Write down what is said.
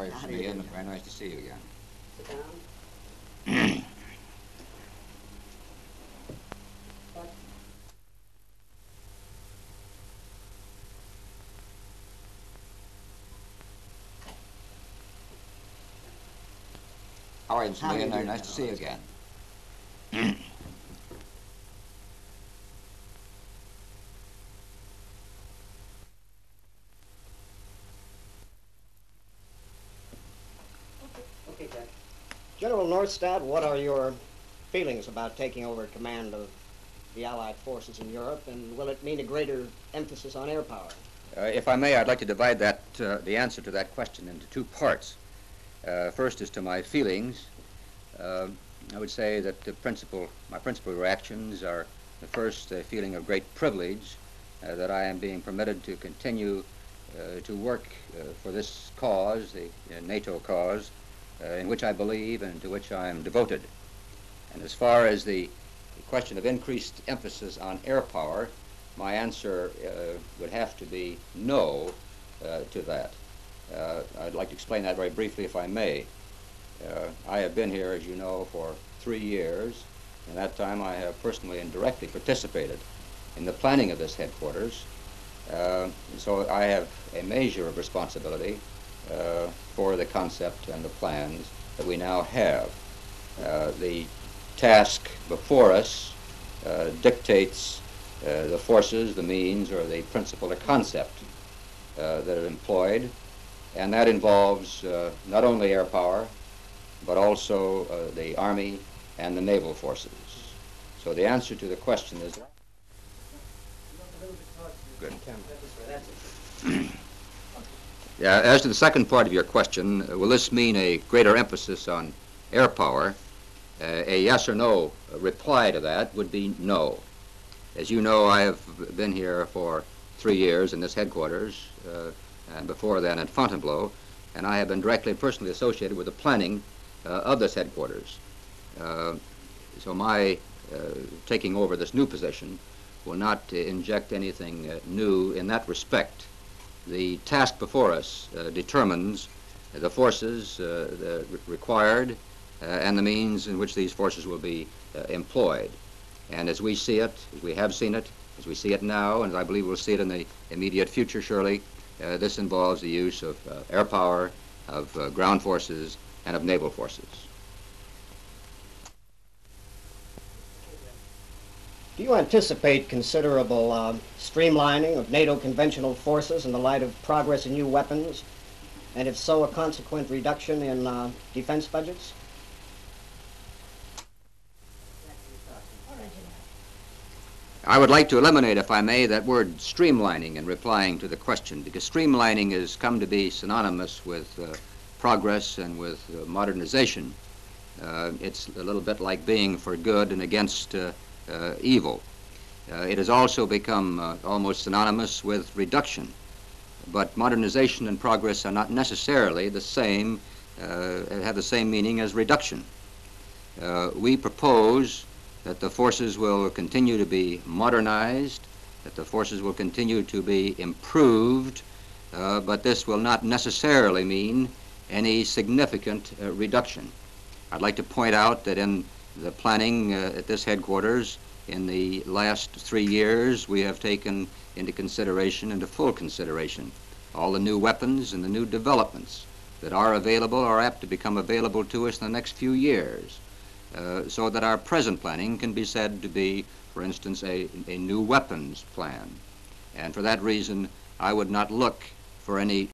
All right, Mr. Ian, very nice to see you again. Sit down. All right, Mr. How do you Ian, very do, nice to see you General? again. Okay, Jack. General Norstad, what are your feelings about taking over command of the Allied forces in Europe, and will it mean a greater emphasis on air power? If I may, I'd like to divide the answer to that question into two parts. First is to my feelings. I would say that my principal reactions are, the first, a feeling of great privilege that I am being permitted to continue to work for this cause, the NATO cause, in which I believe and to which I am devoted. And as far as the question of increased emphasis on air power, my answer would have to be no to that. I'd like to explain that very briefly, if I may. I have been here, as you know, for 3 years. In that time, I have personally and directly participated in the planning of this headquarters. So I have a measure of responsibility for the concept and the plans that we now have. The task before us dictates the forces, the means, or the principle or concept that are employed, and that involves not only air power, but also the Army and the naval forces. So the answer to the question is... Good. Yeah, as to the second part of your question, will this mean a greater emphasis on air power? A yes or no reply to that would be no. As you know, I have been here for 3 years in this headquarters, and before then at Fontainebleau, and I have been directly and personally associated with the planning of this headquarters. So my taking over this new position will not inject anything new in that respect. The task before us determines the forces required and the means in which these forces will be employed. And as we see it, as we have seen it, as we see it now, and I believe we'll see it in the immediate future surely, this involves the use of air power, of ground forces, and of naval forces. Do you anticipate considerable streamlining of NATO conventional forces in the light of progress in new weapons, and if so, a consequent reduction in defense budgets? I would like to eliminate, if I may, that word streamlining in replying to the question, because streamlining has come to be synonymous with progress and with modernization. It's a little bit like being for good and against evil. It has also become almost synonymous with reduction. But modernization and progress are not necessarily the same, have the same meaning as reduction. We propose that the forces will continue to be modernized, that the forces will continue to be improved, but this will not necessarily mean any significant reduction. I'd like to point out that in the planning at this headquarters in the last 3 years, we have taken into consideration, into full consideration, all the new weapons and the new developments that are available or apt to become available to us in the next few years. So that our present planning can be said to be, for instance, a new weapons plan. And for that reason, I would not look for any